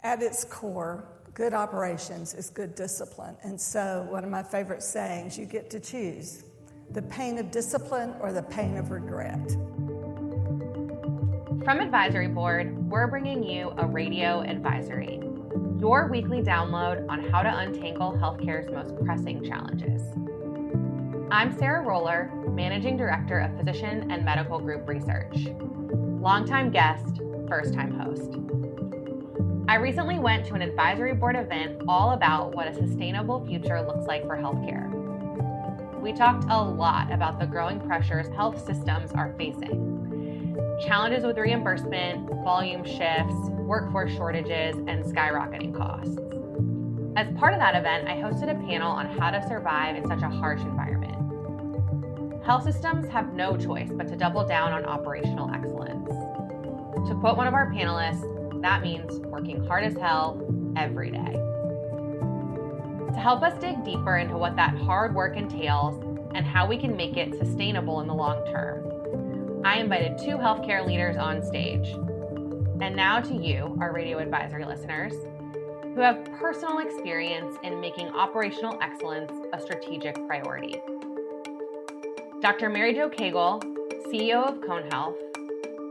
At its core, good operations is good discipline. And so one of my favorite sayings, you get to choose the pain of discipline or the pain of regret. From Advisory Board, we're bringing you a radio advisory, your weekly download on how to untangle healthcare's most pressing challenges. I'm Sarah Roller, Managing Director of Physician and Medical Group Research. Longtime guest, first-time host. I recently went to an advisory board event all about what a sustainable future looks like for healthcare. We talked a lot about the growing pressures health systems are facing, challenges with reimbursement, volume shifts, workforce shortages, and skyrocketing costs. As part of that event, I hosted a panel on how to survive in such a harsh environment. Health systems have no choice but to double down on operational excellence. To quote one of our panelists, that means working hard as hell every day. To help us dig deeper into what that hard work entails and how we can make it sustainable in the long term, I invited two healthcare leaders on stage. And now to you, our radio advisory listeners, who have personal experience in making operational excellence a strategic priority. Dr. Mary Jo Cagle, CEO of Cone Health,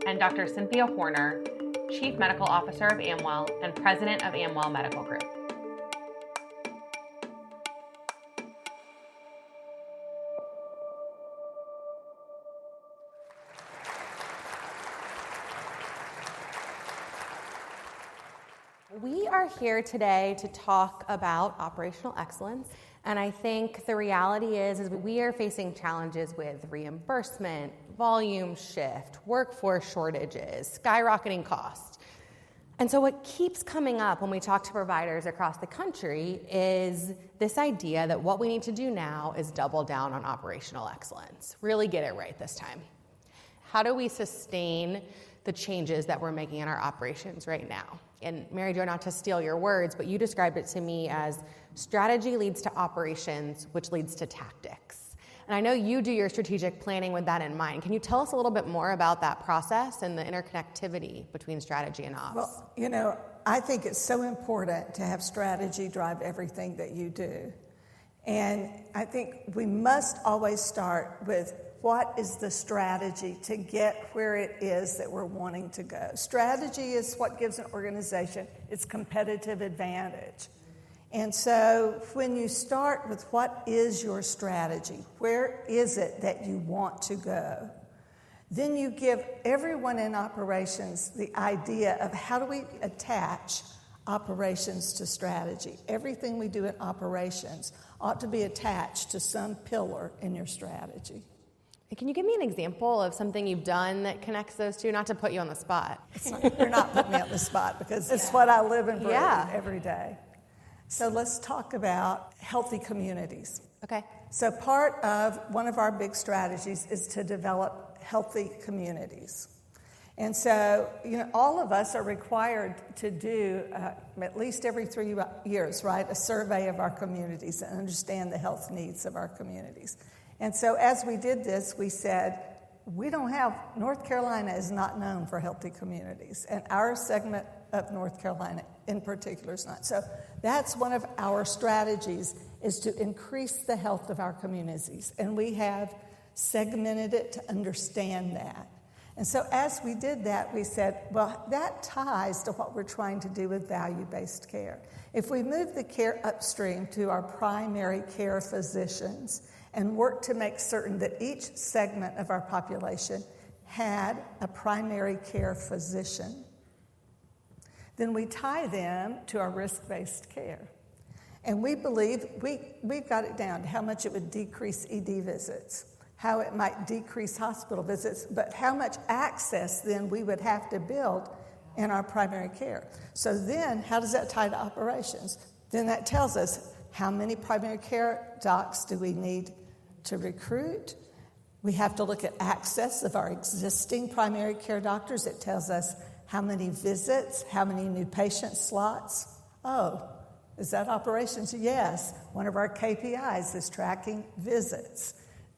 and Dr. Cynthia Horner, Chief Medical Officer of Amwell and President of Amwell Medical Group. We are here today to talk about operational excellence, and I think the reality is we are facing challenges with reimbursement, volume shift, workforce shortages, skyrocketing costs. And so what keeps coming up when we talk to providers across the country is this idea that what we need to do now is double down on operational excellence, really get it right this time. How do we sustain the changes that we're making in our operations right now? And Mary Jo, not to steal your words, but you described it to me as strategy leads to operations, which leads to tactics. And I know you do your strategic planning with that in mind. Can you tell us a little bit more about that process and the interconnectivity between strategy and ops? Well, I think it's so important to have strategy drive everything that you do. And I think we must always start with what is the strategy to get where it is that we're wanting to go. Strategy is what gives an organization its competitive advantage. And so when you start with what is your strategy, where is it that you want to go, then you give everyone in operations the idea of how do we attach operations to strategy. Everything we do in operations ought to be attached to some pillar in your strategy. Can you give me an example of something you've done that connects those two? Not to put you on the spot. You're not putting me on the spot because it's what I live and breathe every day. So let's talk about healthy communities. Okay. So part of one of our big strategies is to develop healthy communities. And so, all of us are required to do, at least every 3 years, right, a survey of our communities and understand the health needs of our communities. And so as we did this, we said, North Carolina is not known for healthy communities, and our segment of North Carolina in particular is not. So that's one of our strategies, is to increase the health of our communities, and we have segmented it to understand that. And so as we did that, we said, well, that ties to what we're trying to do with value-based care. If we move the care upstream to our primary care physicians and work to make certain that each segment of our population had a primary care physician, then we tie them to our risk-based care. And we believe we've got it down to how much it would decrease ED visits, how it might decrease hospital visits, but how much access then we would have to build in our primary care. So then how does that tie to operations? Then that tells us how many primary care docs do we need to recruit. We have to look at access of our existing primary care doctors. It tells us how many visits, how many new patient slots. Oh, is that operations? Yes. One of our KPIs is tracking visits,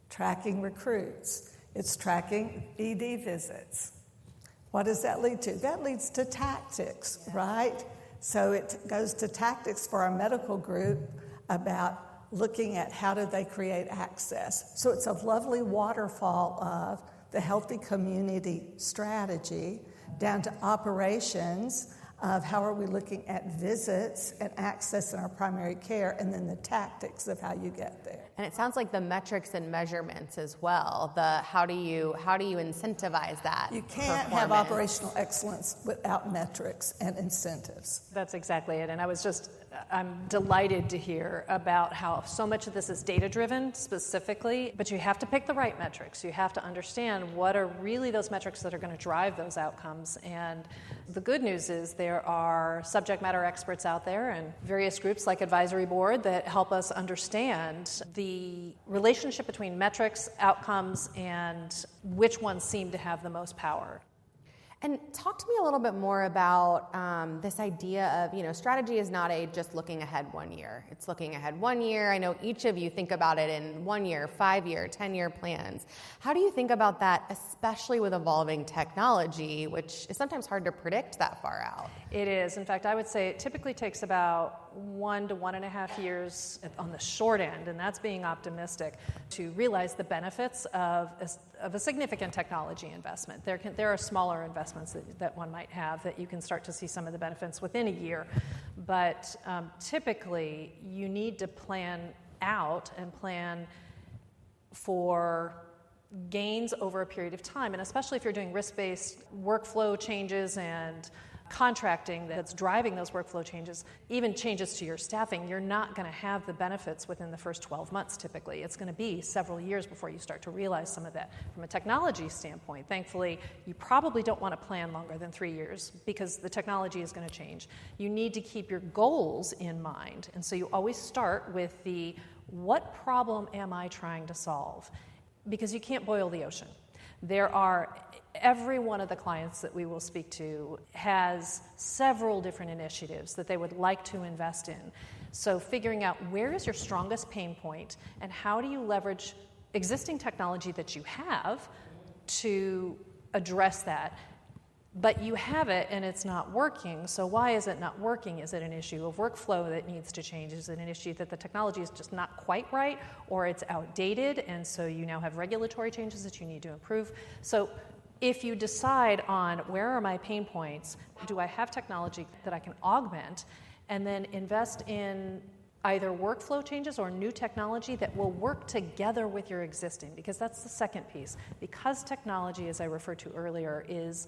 tracking recruits. It's tracking ED visits. What does that lead to? That leads to tactics, right? So it goes to tactics for our medical group about looking at how do they create access. So it's a lovely waterfall of the healthy community strategy down to operations of how are we looking at visits and access in our primary care, and then the tactics of how you get there. And it sounds like the metrics and measurements as well. The how do you incentivize that? You can't have operational excellence without metrics and incentives. That's exactly it. And I'm delighted to hear about how so much of this is data-driven specifically, but you have to pick the right metrics. You have to understand what are really those metrics that are going to drive those outcomes. And the good news is there are subject matter experts out there and various groups like Advisory Board that help us understand the relationship between metrics, outcomes, and which ones seem to have the most power. And talk to me a little bit more about this idea of, strategy is not just looking ahead 1 year. It's looking ahead 1 year. I know each of you think about it in 1 year, 5 year, 10-year plans. How do you think about that, especially with evolving technology, which is sometimes hard to predict that far out? It is. In fact, I would say it typically takes about 1 to 1.5 years on the short end, and that's being optimistic, to realize the benefits of a significant technology investment. There are smaller investments that one might have that you can start to see some of the benefits within a year, but typically you need to plan out and plan for gains over a period of time, and especially if you're doing risk-based workflow changes and contracting that's driving those workflow changes, even changes to your staffing, you're not going to have the benefits within the first 12 months typically. It's going to be several years before you start to realize some of that. From a technology standpoint, thankfully, you probably don't want to plan longer than 3 years because the technology is going to change. You need to keep your goals in mind, and so you always start with what problem am I trying to solve? Because you can't boil the ocean. Every one of the clients that we will speak to has several different initiatives that they would like to invest in. So figuring out where is your strongest pain point and how do you leverage existing technology that you have to address that. But you have it and it's not working, so why is it not working? Is it an issue of workflow that needs to change? Is it an issue that the technology is just not quite right, or it's outdated and so you now have regulatory changes that you need to improve? So if you decide on where are my pain points, do I have technology that I can augment, and then invest in either workflow changes or new technology that will work together with your existing, because that's the second piece. Because technology, as I referred to earlier, is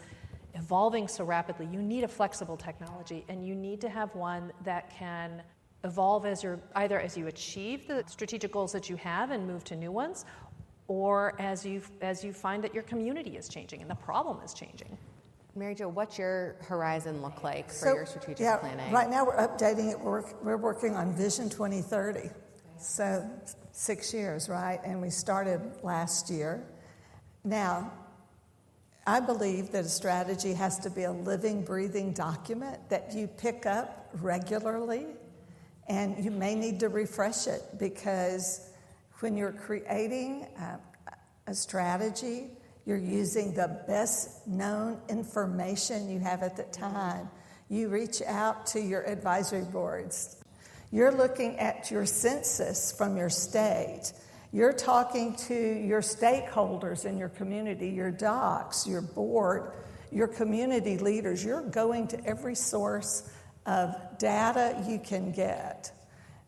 evolving so rapidly, you need a flexible technology, and you need to have one that can evolve as you achieve the strategic goals that you have and move to new ones, or as you find that your community is changing and the problem is changing. Mary Jo, what's your horizon look like for your strategic planning? Right now we're updating it. We're working on Vision 2030. So 6 years, right? And we started last year. Now, I believe that a strategy has to be a living, breathing document that you pick up regularly, and you may need to refresh it, because when you're creating a strategy, you're using the best known information you have at the time. You reach out to your advisory boards. You're looking at your census from your state. You're talking to your stakeholders in your community, your docs, your board, your community leaders. You're going to every source of data you can get.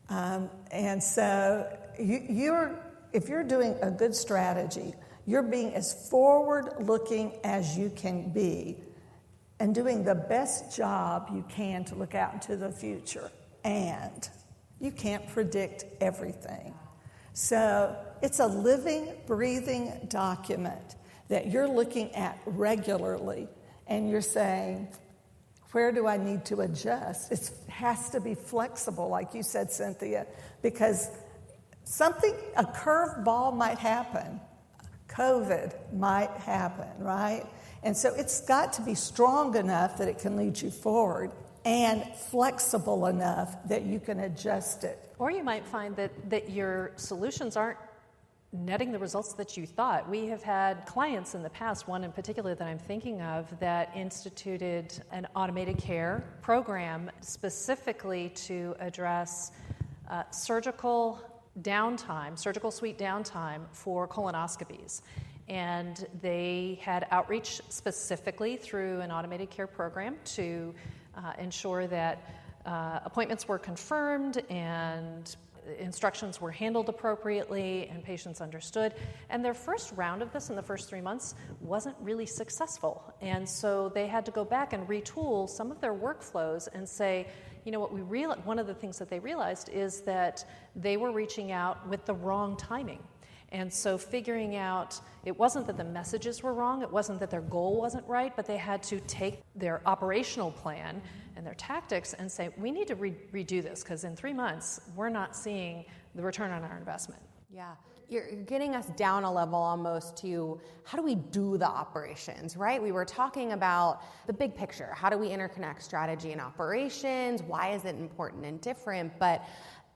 And so if you're doing a good strategy, you're being as forward-looking as you can be and doing the best job you can to look out into the future. And you can't predict everything. So it's a living, breathing document that you're looking at regularly, and you're saying, where do I need to adjust? It has to be flexible, like you said, Cynthia, because a curveball might happen. COVID might happen, right? And so it's got to be strong enough that it can lead you forward and flexible enough that you can adjust it. Or you might find that your solutions aren't netting the results that you thought. We have had clients in the past, one in particular that I'm thinking of, that instituted an automated care program specifically to address surgical suite downtime for colonoscopies. And they had outreach specifically through an automated care program to ensure that appointments were confirmed and instructions were handled appropriately and patients understood. And their first round of this in the first 3 months wasn't really successful. And so they had to go back and retool some of their workflows and say, you know what, one of the things that they realized is that they were reaching out with the wrong timing. And so figuring out, it wasn't that the messages were wrong, it wasn't that their goal wasn't right, but they had to take their operational plan and their tactics and say, we need to redo this, because in 3 months, we're not seeing the return on our investment. Yeah, you're getting us down a level almost to how do we do the operations, right? We were talking about the big picture. How do we interconnect strategy and operations? Why is it important and different? But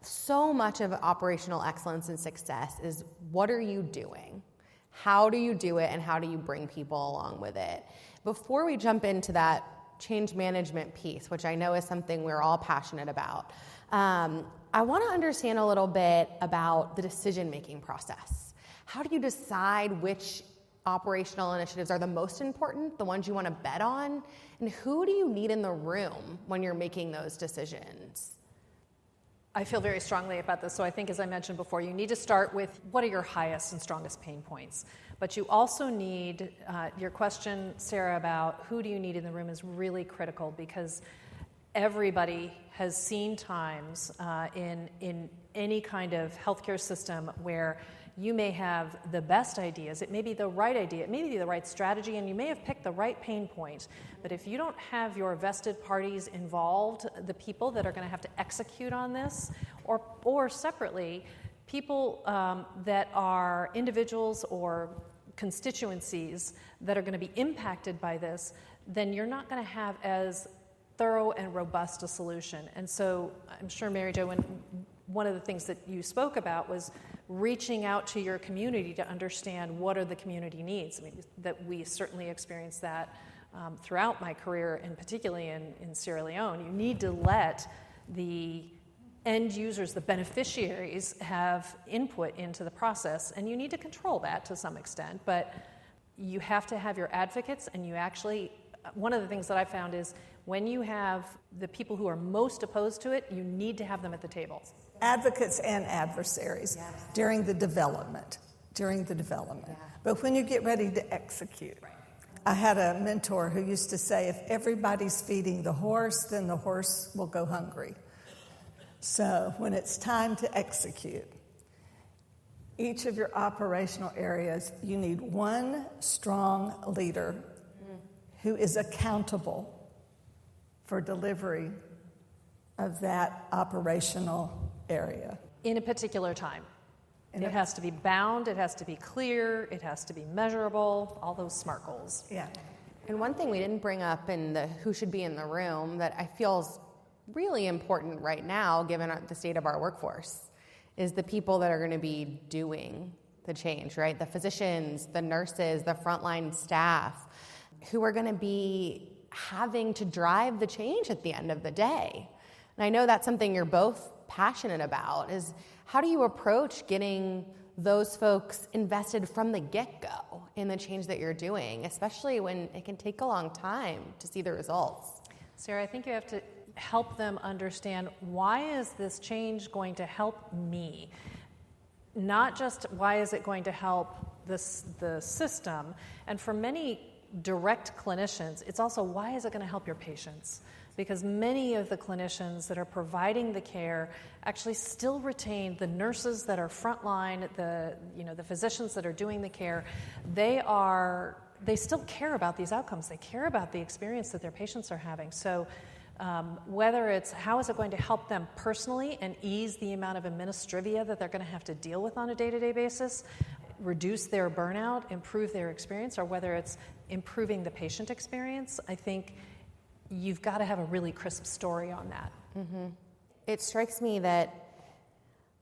so much of operational excellence and success is what are you doing? How do you do it, and how do you bring people along with it? Before we jump into that change management piece, which I know is something we're all passionate about, I want to understand a little bit about the decision-making process. How do you decide which operational initiatives are the most important, the ones you want to bet on, and who do you need in the room when you're making those decisions? I feel very strongly about this. So I think, as I mentioned before, you need to start with what are your highest and strongest pain points. But you also need, your question, Sarah, about who do you need in the room is really critical, because everybody has seen times in any kind of healthcare system where you may have the best ideas, it may be the right idea, it may be the right strategy, and you may have picked the right pain point. But if you don't have your vested parties involved, the people that are going to have to execute on this, or separately, people that are individuals or constituencies that are going to be impacted by this, then you're not going to have as thorough and robust a solution. And so I'm sure, Mary Jo, one of the things that you spoke about was reaching out to your community to understand what are the community needs. I mean, that we certainly experienced that throughout my career, and particularly in Sierra Leone. You need to let the end users, the beneficiaries, have input into the process, and you need to control that to some extent. But you have to have your advocates, and you actually, one of the things that I found is when you have the people who are most opposed to it, you need to have them at the table. Advocates and adversaries. Yes. during the development. Yeah. But when you get ready to execute, I had a mentor who used to say, if everybody's feeding the horse, then the horse will go hungry. So when it's time to execute, each of your operational areas, you need one strong leader who is accountable for delivery of that operational area. In a particular time. It has to be bound, it has to be clear, it has to be measurable, all those SMART goals. Yeah. And one thing we didn't bring up in the who should be in the room that I feel is really important right now, given the state of our workforce, is the people that are going to be doing the change, right? The physicians, the nurses, the frontline staff, who are going to be having to drive the change at the end of the day. And I know that's something you're both passionate about, is how do you approach getting those folks invested from the get-go in the change that you're doing, especially when it can take a long time to see the results? Sarah, I think you have to help them understand, why is this change going to help me? Not just why is it going to help the system. And for many direct clinicians, it's also why is it going to help your patients? Because many of the clinicians that are providing the care actually still retain the nurses that are frontline, the physicians that are doing the care. They still care about these outcomes. They care about the experience that their patients are having. So whether it's how is it going to help them personally and ease the amount of administrivia that they're going to have to deal with on a day-to-day basis, reduce their burnout, improve their experience, or whether it's improving the patient experience, I think you've got to have a really crisp story on that. Mm-hmm. It strikes me that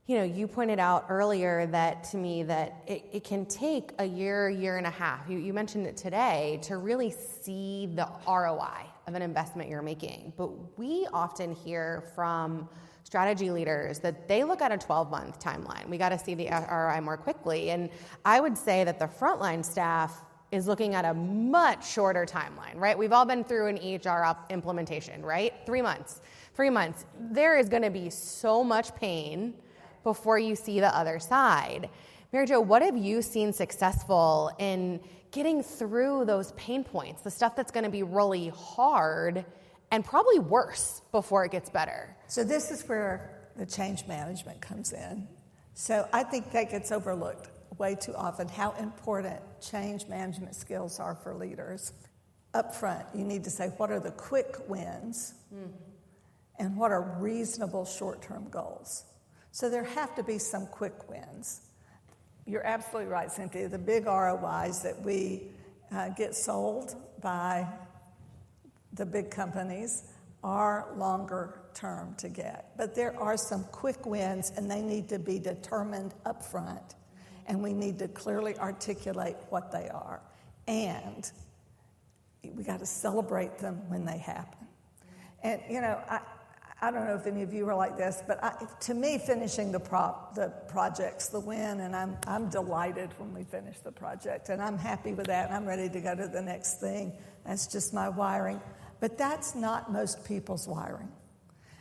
You pointed out earlier that to me that it can take a year and a half. You mentioned it today to really see the ROI of an investment you're making. But we often hear from strategy leaders that they look at a 12-month timeline. We got to see the ROI more quickly. And I would say that the frontline staff is looking at a much shorter timeline, right? We've all been through an EHR implementation, right? 3 months. 3 months. There is going to be so much pain before you see the other side. Mary Jo, what have you seen successful in getting through those pain points, the stuff that's going to be really hard and probably worse before it gets better? So this is where the change management comes in. So I think that gets overlooked way too often, how important change management skills are for leaders. Up front, you need to say, what are the quick wins and what are reasonable short-term goals? So there have to be some quick wins. You're absolutely right, Cynthia. The big ROIs that we get sold by the big companies are longer term to get. But there are some quick wins, and they need to be determined up front. And we need to clearly articulate what they are. And we got to celebrate them when they happen. And, I don't know if any of you are like this, but to me, finishing the project's the win, and I'm delighted when we finish the project, and I'm happy with that, and I'm ready to go to the next thing. That's just my wiring. But that's not most people's wiring.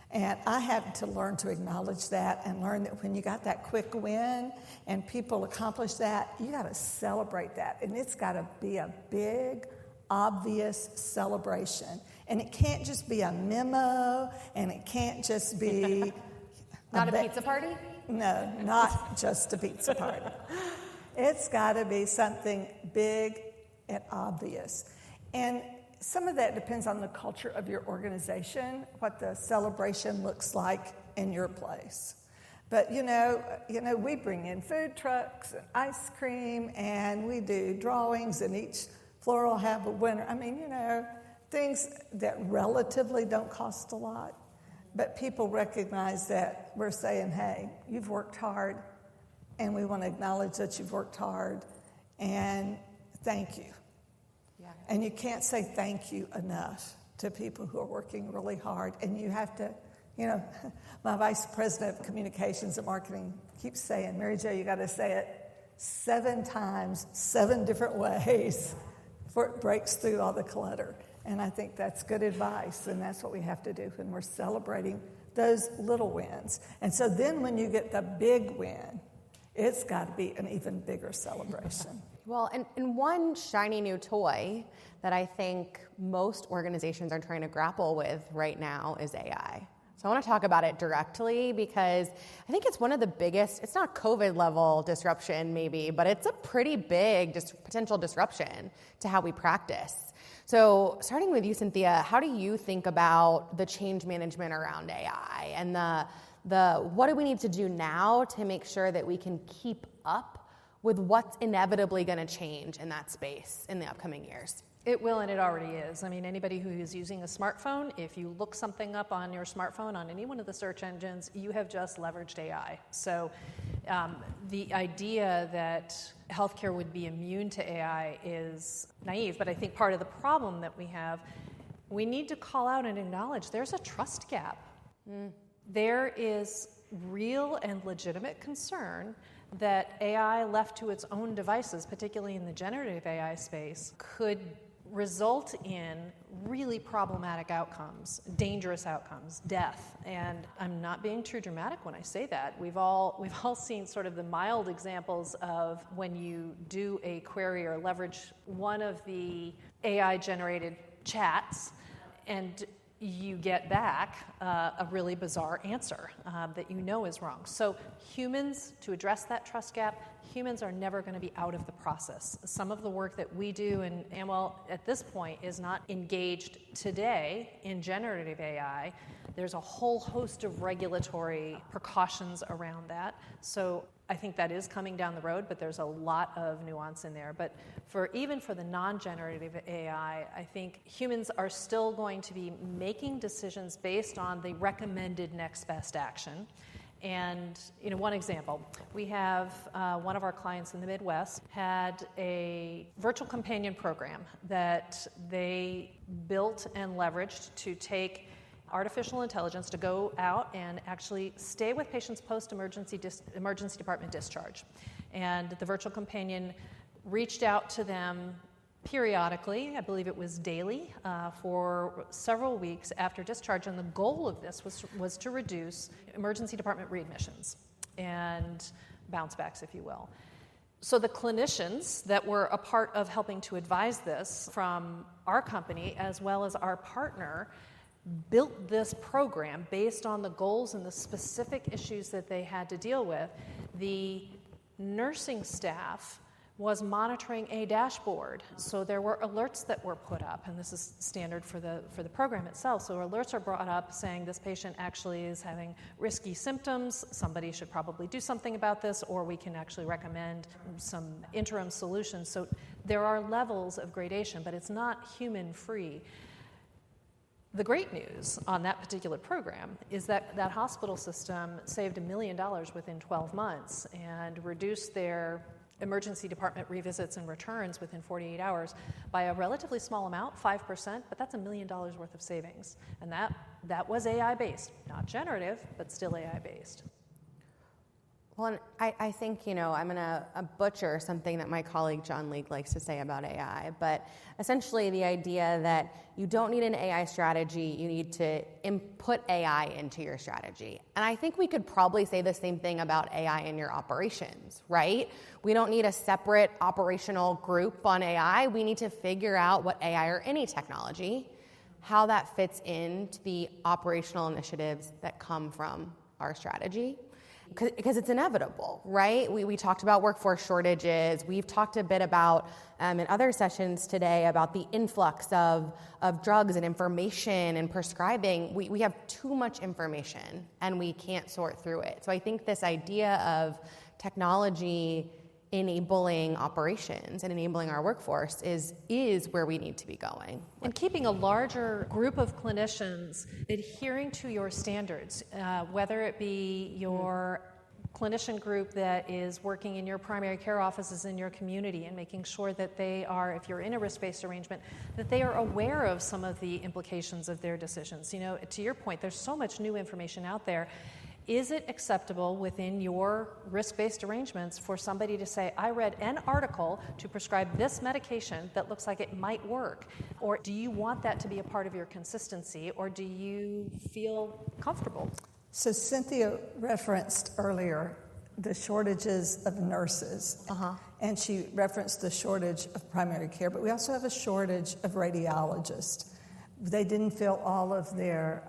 And I had to learn to acknowledge that and learn that when you got that quick win and people accomplish that, you got to celebrate that. And it's got to be a big, obvious celebration. And it can't just be a memo, and it can't just be... Not a pizza party? No, not just a pizza party. It's got to be something big and obvious. And some of that depends on the culture of your organization, what the celebration looks like in your place. But, we bring in food trucks and ice cream, and we do drawings, and each floor will have a winner. I mean, things that relatively don't cost a lot. But people recognize that we're saying, hey, you've worked hard, and we want to acknowledge that you've worked hard, and thank you. Yeah. And you can't say thank you enough to people who are working really hard. And you have to, my vice president of communications and marketing keeps saying, Mary Jo, you got to say it 7 times, 7 different ways before it breaks through all the clutter. And I think that's good advice, and that's what we have to do when we're celebrating those little wins. And so then when you get the big win, it's got to be an even bigger celebration. Well, and one shiny new toy that I think most organizations are trying to grapple with right now is AI. So I want to talk about it directly because I think it's one of the biggest, it's not COVID level disruption maybe, but it's a pretty big potential disruption to how we practice. So starting with you, Cynthia, how do you think about the change management around AI and the what do we need to do now to make sure that we can keep up with what's inevitably going to change in that space in the upcoming years? It will, and it already is. I mean, anybody who is using a smartphone, if you look something up on your smartphone on any one of the search engines, you have just leveraged AI. So the idea that healthcare would be immune to AI is naive, but I think part of the problem that we need to call out and acknowledge there's a trust gap. There is real and legitimate concern that AI left to its own devices, particularly in the generative AI space, could result in really problematic outcomes, dangerous outcomes, death. And I'm not being too dramatic when I say that. We've all seen sort of the mild examples of when you do a query or leverage one of the AI-generated chats and you get back a really bizarre answer that is wrong. So humans, to address that trust gap, humans are never going to be out of the process. Some of the work that we do, and Amwell at this point is not engaged today in generative AI. There's a whole host of regulatory precautions around that. So I think that is coming down the road, but there's a lot of nuance in there. But even for the non-generative AI, I think humans are still going to be making decisions based on the recommended next best action. And one example, we have one of our clients in the Midwest had a virtual companion program that they built and leveraged to take artificial intelligence to go out and actually stay with patients post-emergency department discharge. And the virtual companion reached out to them periodically, I believe it was daily, for several weeks after discharge, and the goal of this was to reduce emergency department readmissions and bounce backs, if you will. So the clinicians that were a part of helping to advise this from our company as well as our partner built this program based on the goals and the specific issues that they had to deal with. The nursing staff was monitoring a dashboard. So there were alerts that were put up, and this is standard for the program itself. So alerts are brought up saying this patient actually is having risky symptoms, somebody should probably do something about this, or we can actually recommend some interim solutions. So there are levels of gradation, but it's not human-free. The great news on that particular program is that that hospital system saved $1 million within 12 months and reduced their emergency department revisits and returns within 48 hours by a relatively small amount, 5%, but that's $1 million worth of savings. And that was AI-based, not generative, but still AI-based. Well, and I think, I'm going to butcher something that my colleague John League likes to say about AI, but essentially the idea that you don't need an AI strategy, you need to input AI into your strategy. And I think we could probably say the same thing about AI in your operations, right? We don't need a separate operational group on AI. We need to figure out what AI or any technology, how that fits into the operational initiatives that come from our strategy. Because it's inevitable, right? We talked about workforce shortages. We've talked a bit about, in other sessions today, about the influx of drugs and information and prescribing. We have too much information, and we can't sort through it. So I think this idea of technology enabling operations and enabling our workforce is where we need to be going. And keeping a larger group of clinicians adhering to your standards, whether it be your clinician group that is working in your primary care offices in your community and making sure that they are, if you're in a risk-based arrangement, that they are aware of some of the implications of their decisions. To your point, there's so much new information out there. Is it acceptable within your risk-based arrangements for somebody to say, I read an article to prescribe this medication that looks like it might work? Or do you want that to be a part of your consistency, or do you feel comfortable? So Cynthia referenced earlier the shortages of nurses, and she referenced the shortage of primary care, but we also have a shortage of radiologists. They didn't fill all of their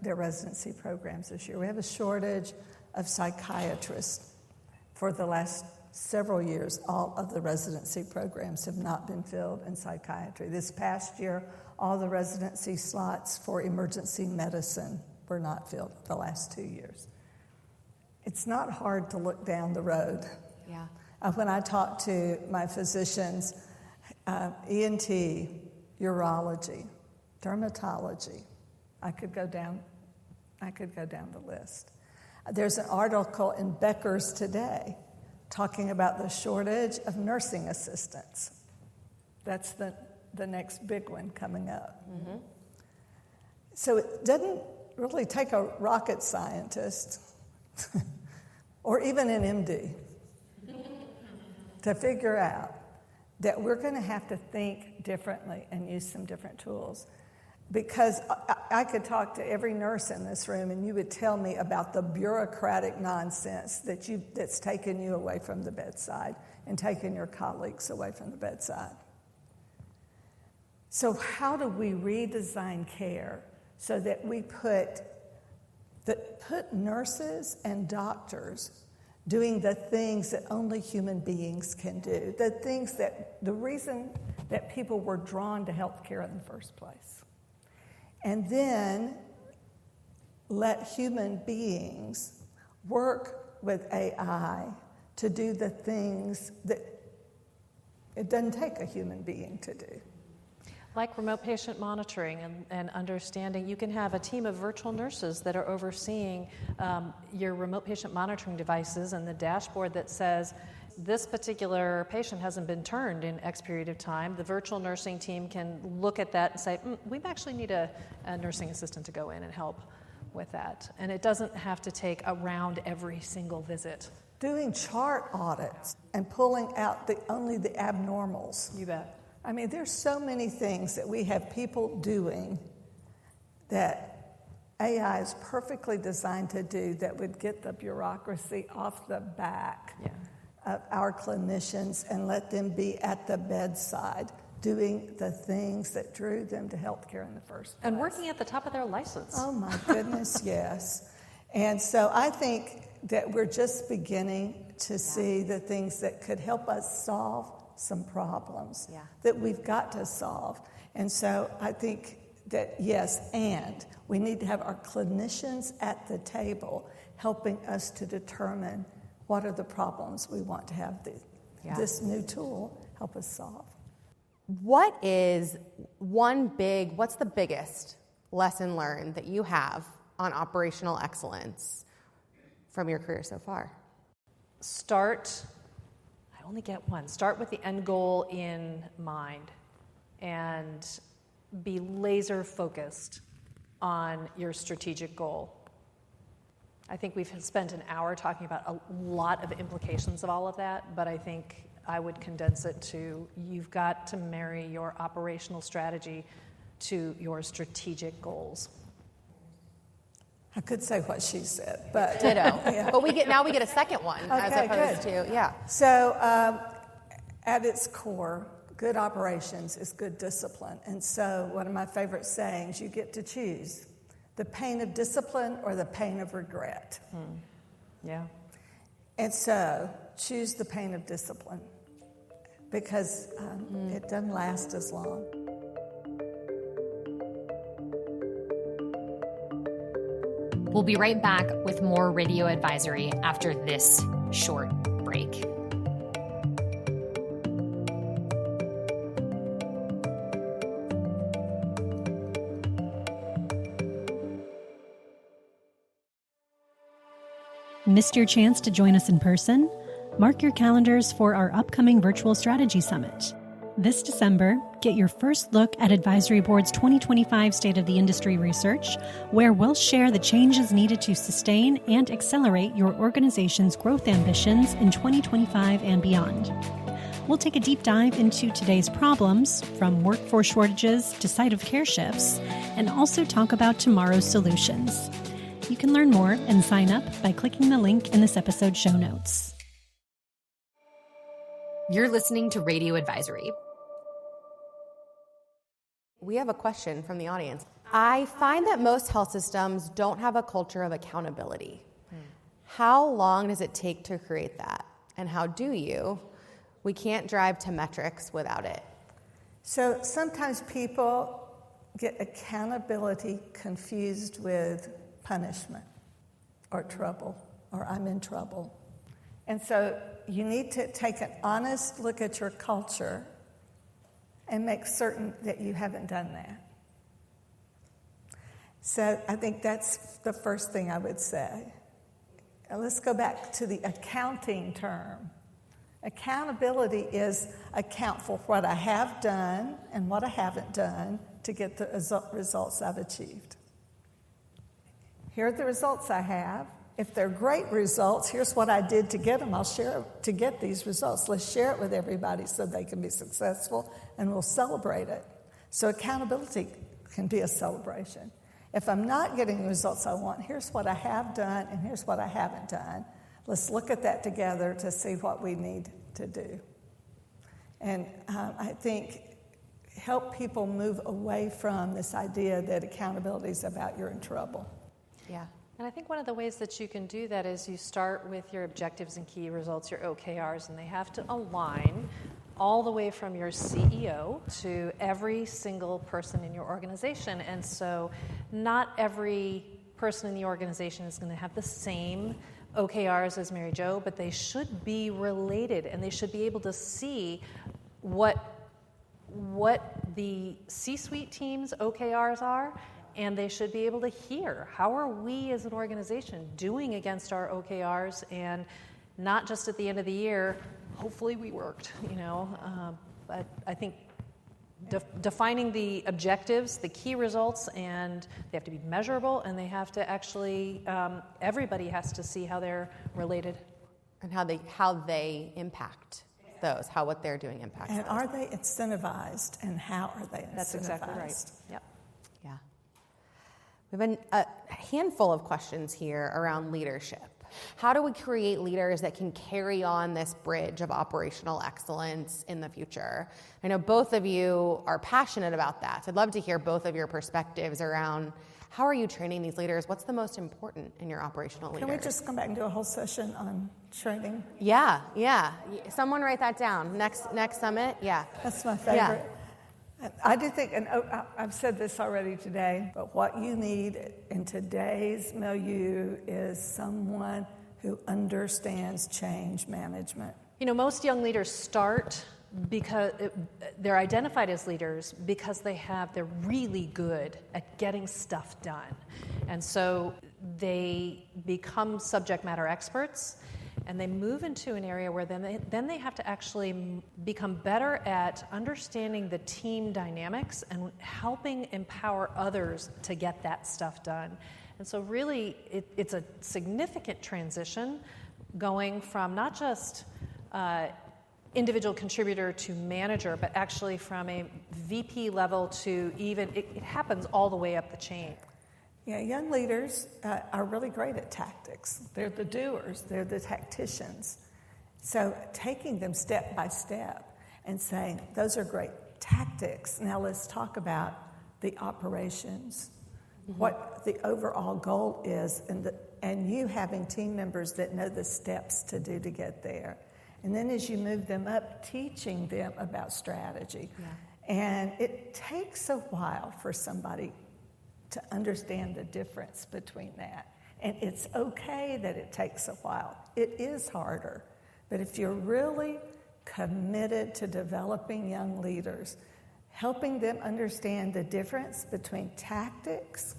residency programs this year. We have a shortage of psychiatrists. For the last several years, all of the residency programs have not been filled in psychiatry. This past year, all the residency slots for emergency medicine were not filled the last 2 years. It's not hard to look down the road. Yeah. When I talk to my physicians, ENT, urology, dermatology, I could go down the list. There's an article in Becker's today talking about the shortage of nursing assistants. That's the next big one coming up. Mm-hmm. So it doesn't really take a rocket scientist or even an MD to figure out that we're going to have to think differently and use some different tools. Because I could talk to every nurse in this room and you would tell me about the bureaucratic nonsense that's taken you away from the bedside and taken your colleagues away from the bedside. So how do we redesign care so that we put nurses and doctors doing the things that only human beings can do, the reason that people were drawn to healthcare in the first place? And then let human beings work with AI to do the things that it doesn't take a human being to do. like remote patient monitoring and understanding. You can have a team of virtual nurses that are overseeing your remote patient monitoring devices and the dashboard that says, this particular patient hasn't been turned in X period of time. The virtual nursing team can look at that and say, we actually need a nursing assistant to go in and help with that. And it doesn't have to take around every single visit. Doing chart audits and pulling out only the abnormals. You bet. I mean, there's so many things that we have people doing that AI is perfectly designed to do that would get the bureaucracy off the back of our clinicians and let them be at the bedside doing the things that drew them to healthcare in the first place. And working at the top of their license. Oh, my goodness, yes. And so I think that we're just beginning to see the things that could help us solve some problems that we've got to solve. And so I think that, yes, and we need to have our clinicians at the table helping us to determine what are the problems we want to have this new tool help us solve. What's the biggest lesson learned that you have on operational excellence from your career so far? I only get one. Start with the end goal in mind and be laser focused on your strategic goal. I think we've spent an hour talking about a lot of implications of all of that, but I think I would condense it to you've got to marry your operational strategy to your strategic goals. I could say what she said, but ditto. But we get a second one as opposed to So, at its core, good operations is good discipline. And so, one of my favorite sayings: you get to choose the pain of discipline or the pain of regret. Yeah. And so, choose the pain of discipline because it doesn't last as long. We'll be right back with more Radio Advisory after this short break. Missed your chance to join us in person? Mark your calendars for our upcoming Virtual Strategy Summit. This December, get your first look at Advisory Board's 2025 State of the Industry research, where we'll share the changes needed to sustain and accelerate your organization's growth ambitions in 2025 and beyond. We'll take a deep dive into today's problems, from workforce shortages to site of care shifts, and also talk about tomorrow's solutions. You can learn more and sign up by clicking the link in this episode's show notes. You're listening to Radio Advisory. We have a question from the audience. I find that most health systems don't have a culture of accountability. How long does it take to create that? And how do you? We can't drive to metrics without it. So sometimes people get accountability confused with punishment or trouble, or I'm in trouble. And so you need to take an honest look at your culture and make certain that you haven't done that. So I think that's the first thing I would say. Now let's go back to the accounting term. Accountability is account for what I have done and what I haven't done to get the results I've achieved. Here are the results I have. If they're great results, here's what I did to get them. I'll share to get these results. Let's share it with everybody so they can be successful, and we'll celebrate it. So accountability can be a celebration. If I'm not getting the results I want, here's what I have done and here's what I haven't done. Let's look at that together to see what we need to do. And I think help people move away from this idea that accountability is about you're in trouble. Yeah. And I think one of the ways that you can do that is you start with your objectives and key results, your OKRs, and they have to align all the way from your CEO to every single person in your organization. And so not every person in the organization is going to have the same OKRs as Mary Jo, but they should be related, and they should be able to see what what the C-suite team's OKRs are, and they should be able to hear, how are we as an organization doing against our OKRs, and not just at the end of the year, hopefully we worked, but I think defining the objectives, the key results, and they have to be measurable, and they have to actually, everybody has to see how they're related. And how they impact those, how what they're doing impacts And those. are they incentivized, and how are they incentivized? That's exactly right. Yep. Yeah. We have a handful of questions here around leadership. How do we create leaders that can carry on this bridge of operational excellence in the future? I know both of you are passionate about that. So I'd love to hear both of your perspectives around how are you training these leaders? What's the most important in your operational leaders? Can we just come back and do a whole session on training? Yeah. Someone write that down. Next summit, yeah. That's my favorite. Yeah. I do think, and I've said this already today, but what you need in today's milieu is someone who understands change management. Most young leaders start because they're identified as leaders because they're really good at getting stuff done. And so they become subject matter experts, and they move into an area where then they have to actually become better at understanding the team dynamics and helping empower others to get that stuff done. And so really, it's a significant transition going from not just individual contributor to manager, but actually from a VP level to even, it happens all the way up the chain. Yeah, young leaders are really great at tactics. They're the doers, they're the tacticians. So taking them step by step and saying, those are great tactics. Now let's talk about the operations, what the overall goal is, and you having team members that know the steps to do to get there. And then as you move them up, teaching them about strategy. Yeah. And it takes a while for somebody to understand the difference between that. And it's okay that it takes a while. It is harder. But if you're really committed to developing young leaders, helping them understand the difference between tactics,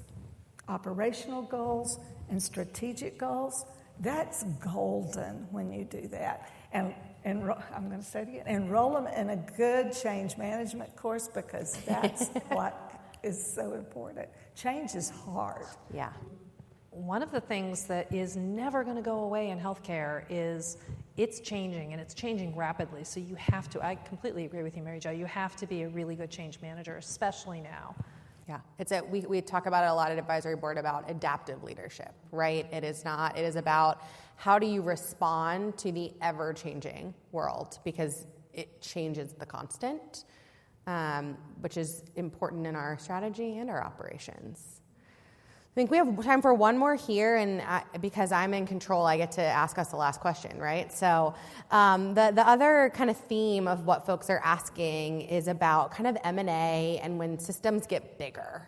operational goals, and strategic goals, that's golden when you do that. And I'm going to say it again, enroll them in a good change management course, because that's what is so important. Change is hard. Yeah. One of the things that is never going to go away in healthcare is it's changing, and it's changing rapidly. So you have to, I completely agree with you, Mary Jo, you have to be a really good change manager, especially now. Yeah, we talk about it a lot at advisory board about adaptive leadership, right? It is about how do you respond to the ever-changing world, because it changes the constant, which is important in our strategy and our operations. I think we have time for one more here, and because I'm in control, I get to ask us the last question, right? So the other kind of theme of what folks are asking is about kind of M&A and when systems get bigger.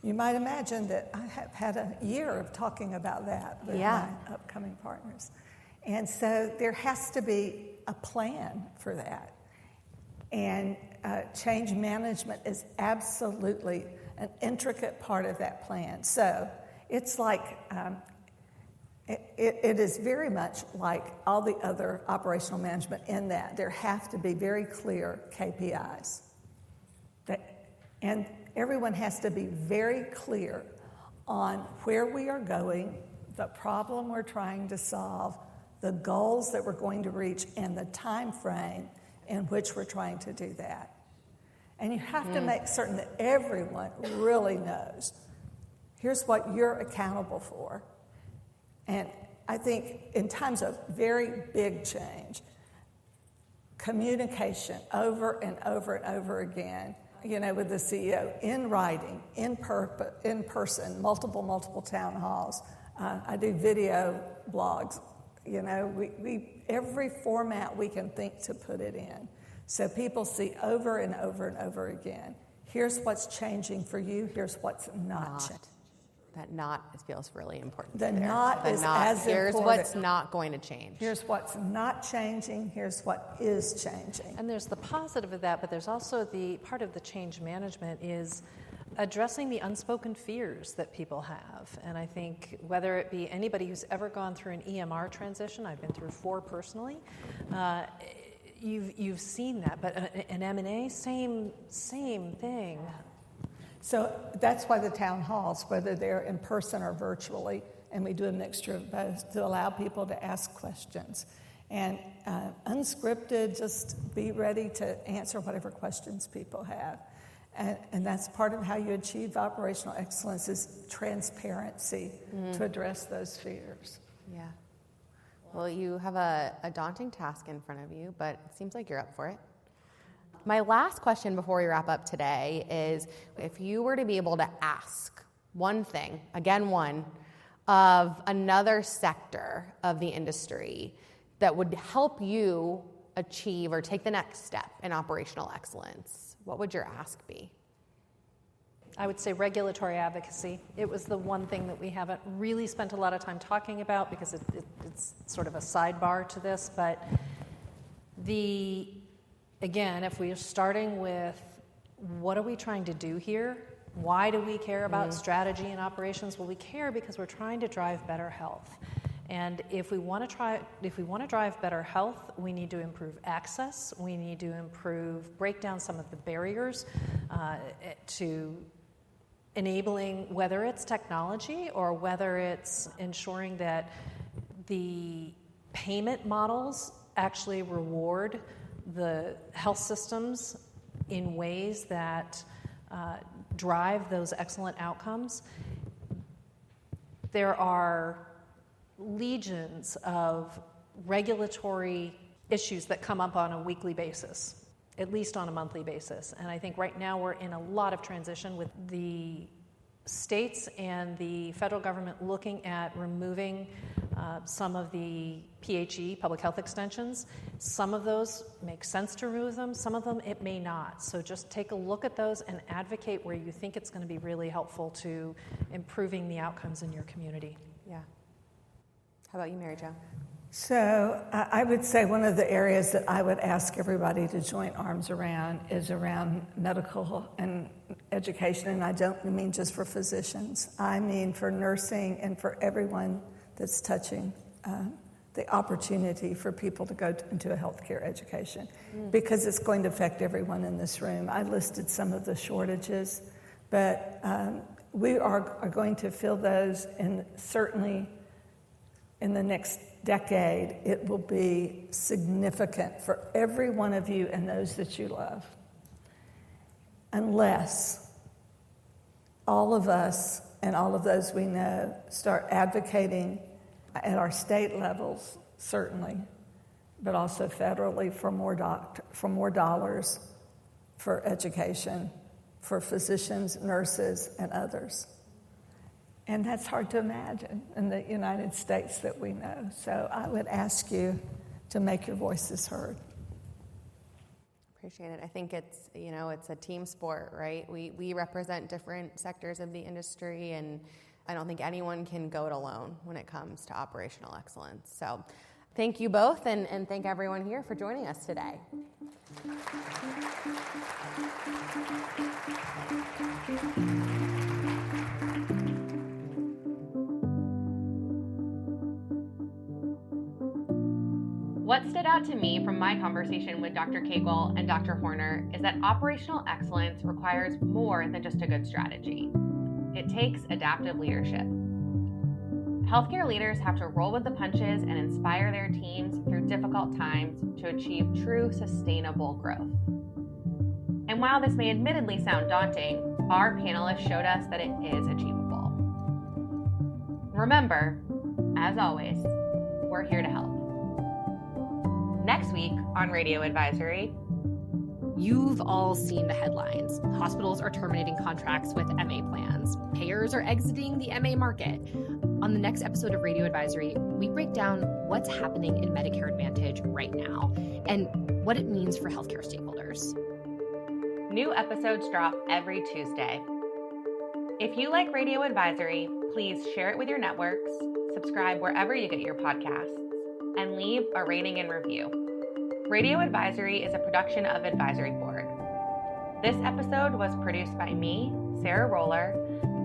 You might imagine that I have had a year of talking about that with my upcoming partners. And so there has to be a plan for that. And change management is absolutely an intricate part of that plan. So it's like, it is very much like all the other operational management in that there have to be very clear KPIs. And everyone has to be very clear on where we are going, the problem we're trying to solve, the goals that we're going to reach, and the time frame in which we're trying to do that. And you have to make certain that everyone really knows, here's what you're accountable for. And I think in times of very big change, communication over and over and over again, with the CEO, in writing, in person, multiple town halls. I do video blogs. Every format we can think to put it in. So people see over and over and over again, here's what's changing for you, here's what's not changing. That not feels really important. The there. not The is not. as Here's important. what's not going to change. Here's what's not changing. Here's what is changing. And there's the positive of that, but there's also the part of the change management is addressing the unspoken fears that people have. And I think whether it be anybody who's ever gone through an EMR transition, I've been through 4 personally, you've seen that. But an M&A, same thing. So that's why the town halls, whether they're in person or virtually, and we do a mixture of both, to allow people to ask questions. And unscripted, just be ready to answer whatever questions people have. And that's part of how you achieve operational excellence is transparency to address those fears. Yeah. Well, you have a daunting task in front of you, but it seems like you're up for it. My last question before we wrap up today is, if you were to be able to ask one thing, again one, of another sector of the industry that would help you achieve or take the next step in operational excellence, what would your ask be? I would say regulatory advocacy. It was the one thing that we haven't really spent a lot of time talking about because it's sort of a sidebar to this, but again, if we are starting with what are we trying to do here? Why do we care about strategy and operations? Well, we care because we're trying to drive better health. And if we want to drive better health, we need to improve access. We need to break down some of the barriers to enabling, whether it's technology or whether it's ensuring that the payment models actually reward the health systems in ways that drive those excellent outcomes. There are legions of regulatory issues that come up on a weekly basis, at least on a monthly basis. And I think right now we're in a lot of transition with the states and the federal government looking at removing some of the PHE, public health extensions. Some of those make sense to remove them, some of them it may not. So just take a look at those and advocate where you think it's going to be really helpful to improving the outcomes in your community. Yeah. How about you, Mary Jo? So I would say one of the areas that I would ask everybody to join arms around is around medical and education, and I don't mean just for physicians. I mean for nursing and for everyone that's touching the opportunity for people to go into a healthcare education, because it's going to affect everyone in this room. I listed some of the shortages, but we are going to fill those, and certainly in the next decade, it will be significant for every one of you and those that you love. Unless all of us and all of those we know start advocating at our state levels, certainly, but also federally for more dollars for education, for physicians, nurses, and others. And that's hard to imagine in the United States that we know. So I would ask you to make your voices heard. Appreciate it. I think it's a team sport, right? We represent different sectors of the industry, and I don't think anyone can go it alone when it comes to operational excellence. So thank you both, and thank everyone here for joining us today. What stood out to me from my conversation with Dr. Cagle and Dr. Horner is that operational excellence requires more than just a good strategy. It takes adaptive leadership. Healthcare leaders have to roll with the punches and inspire their teams through difficult times to achieve true sustainable growth. And while this may admittedly sound daunting, our panelists showed us that it is achievable. Remember, as always, we're here to help. Next week on Radio Advisory, you've all seen the headlines. Hospitals are terminating contracts with MA plans. Payers are exiting the MA market. On the next episode of Radio Advisory, we break down what's happening in Medicare Advantage right now and what it means for healthcare stakeholders. new episodes drop every Tuesday. If you like Radio Advisory, please share it with your networks, subscribe wherever you get your podcasts, and leave a rating and review. Radio Advisory is a production of Advisory Board. This episode was produced by me, Sarah Roller,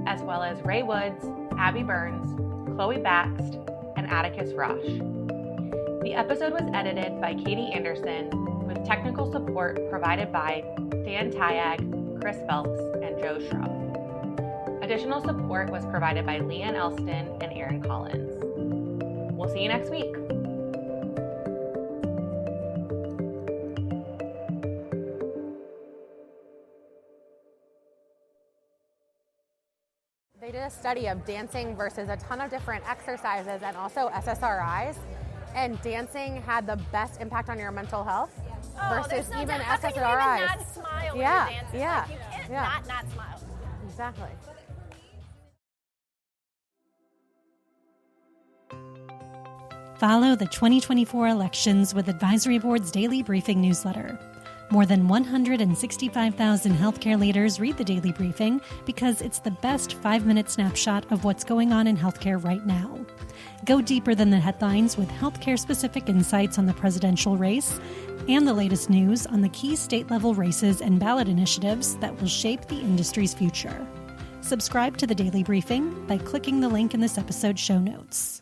as well as Ray Woods, Abby Burns, Chloe Baxt, and Atticus Rosh. The episode was edited by Katie Anderson, with technical support provided by Dan Tyag, Chris Phelps, and Joe Schrupp. Additional support was provided by Leanne Elston and Aaron Collins. We'll see you next week. They did a study of dancing versus a ton of different exercises and also SSRIs, and dancing had the best impact on your mental health versus no even doubt. How SSRIs. can you even not smile when you're dancing? Yeah, Like, you can't not smile. Exactly. Follow the 2024 elections with Advisory Board's daily briefing newsletter. More than 165,000 healthcare leaders read the daily briefing because it's the best 5-minute snapshot of what's going on in healthcare right now. Go deeper than the headlines with healthcare-specific insights on the presidential race and the latest news on the key state-level races and ballot initiatives that will shape the industry's future. Subscribe to the daily briefing by clicking the link in this episode's show notes.